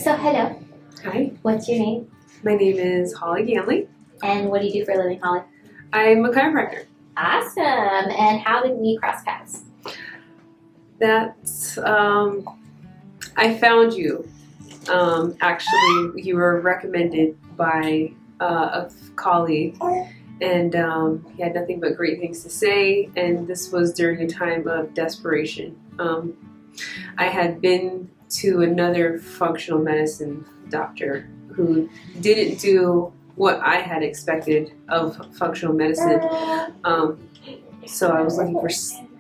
So hello, Hi, what's your name? my name is Holly Ganley. And what do you do for a living, Holly? I'm a chiropractor. Awesome. And how did we cross paths? That's, I found you. Actually, you were recommended by a colleague, and he had nothing but great things to say, and this was during a time of desperation. I had been to another functional medicine doctor who didn't do what I had expected of functional medicine. So I was looking for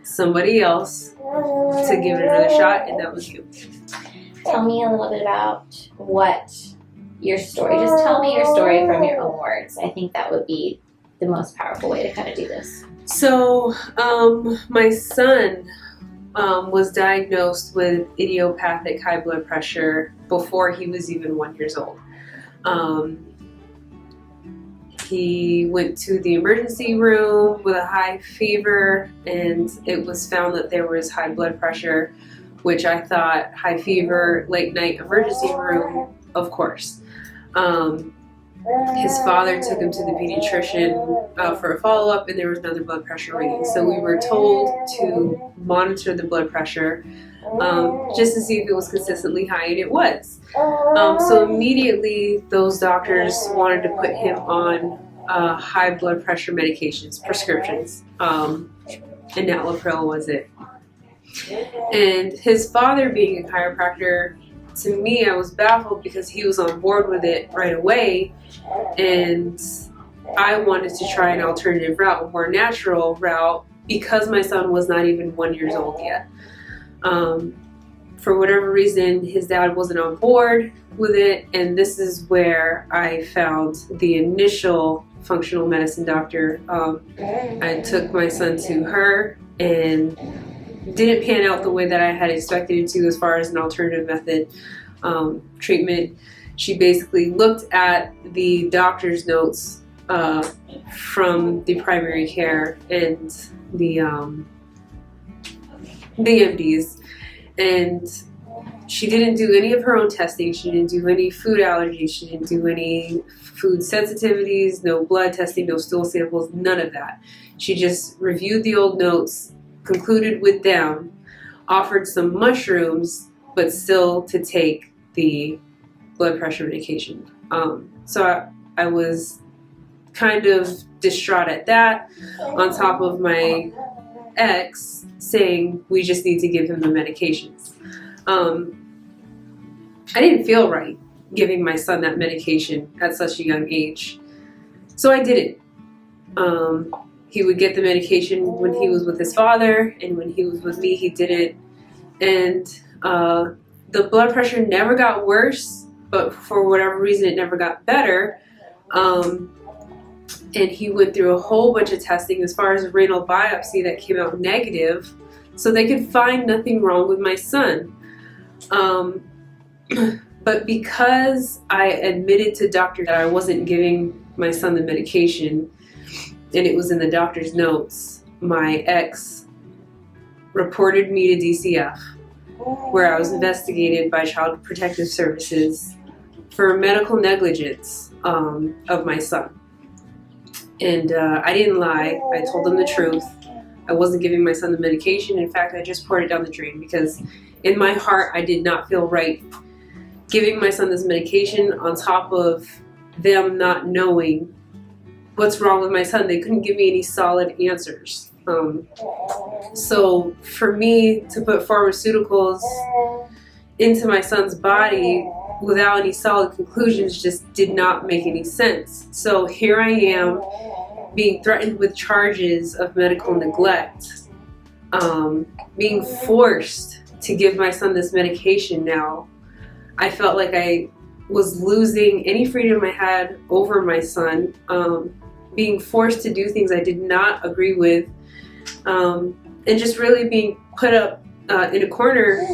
somebody else to give it another shot, and that was you. Tell me a little bit about your story. Just tell me your story from your own words. I think that would be the most powerful way to kind of do this. So my son was diagnosed with idiopathic high blood pressure before he was even 1 year old. He went to the emergency room with a high fever, and it was found that there was high blood pressure, which I thought high fever, late night emergency room, of course. His father took him to the pediatrician for a follow-up, and there was another blood pressure reading. So we were told to monitor the blood pressure just to see if it was consistently high, and it was. So immediately those doctors wanted to put him on high blood pressure medications, prescriptions, and Enalapril was it. And his father being a chiropractor, to me, I was baffled because he was on board with it right away, and I wanted to try an alternative route, a more natural route, because my son was not even 1 year old yet. For whatever reason, his dad wasn't on board with it, and this is where I found the initial functional medicine doctor. I took my son to her, and didn't pan out the way that I had expected it to as far as an alternative method treatment. She basically looked at the doctor's notes from the primary care and the MDs, and she didn't do any of her own testing. She didn't do any food allergies. She didn't do any food sensitivities, no blood testing, no stool samples, none of that. She just reviewed the old notes, concluded with them, offered some mushrooms, but still to take the blood pressure medication. So I was kind of distraught at that, on top of my ex saying we just need to give him the medications. I didn't feel right giving my son that medication at such a young age, so I did it. He would get the medication when he was with his father, and when he was with me, he didn't. And the blood pressure never got worse, but for whatever reason, it never got better. And he went through a whole bunch of testing as far as a renal biopsy that came out negative, so they could find nothing wrong with my son. But because I admitted to doctor that I wasn't giving my son the medication, and it was in the doctor's notes, my ex reported me to DCF, where I was investigated by Child Protective Services for medical negligence of my son. And I didn't lie. I told them the truth. I wasn't giving my son the medication. In fact, I just poured it down the drain because in my heart, I did not feel right giving my son this medication on top of them not knowing what's wrong with my son. They couldn't give me any solid answers. So for me to put pharmaceuticals into my son's body without any solid conclusions just did not make any sense. So here I am being threatened with charges of medical neglect, being forced to give my son this medication now. I felt like I was losing any freedom I had over my son, being forced to do things I did not agree with, and just really being put up in a corner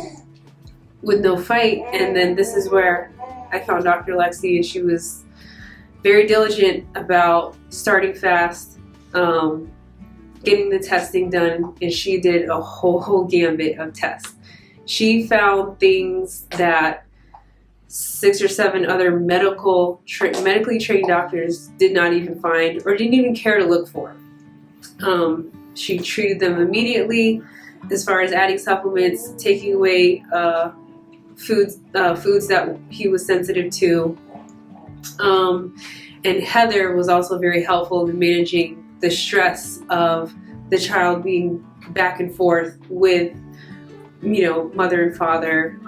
with no fight. And then this is where I found Dr. Lexi, and she was very diligent about starting fast, getting the testing done, and she did a whole gambit of tests. She found things that 6 or 7 other medically trained doctors did not even find or didn't even care to look for. She treated them immediately as far as adding supplements, taking away foods that he was sensitive to. And Heather was also very helpful in managing the stress of the child being back and forth with, mother and father,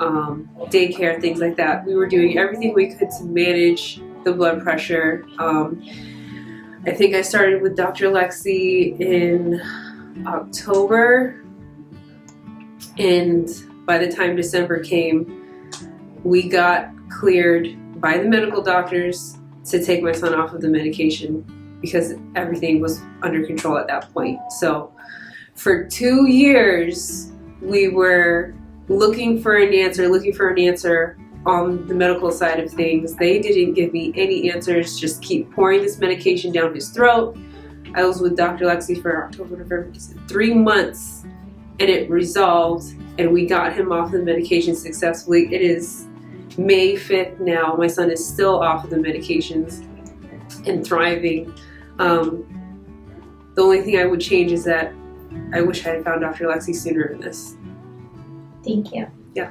daycare, things like that. We were doing everything we could to manage the blood pressure. I think I started with Dr. Lexi in October, and by the time December came, we got cleared by the medical doctors to take my son off of the medication because everything was under control at that point. So for 2 years, we were looking for an answer on the medical side of things. They didn't give me any answers, just keep pouring this medication down his throat. I was with Dr. Lexi for October, November, 3 months, and it resolved, and we got him off the medication successfully. It is May 5th now. My son is still off of the medications and thriving. The only thing I would change is that I wish I had found Dr. Lexi sooner than this. Thank you. Yeah.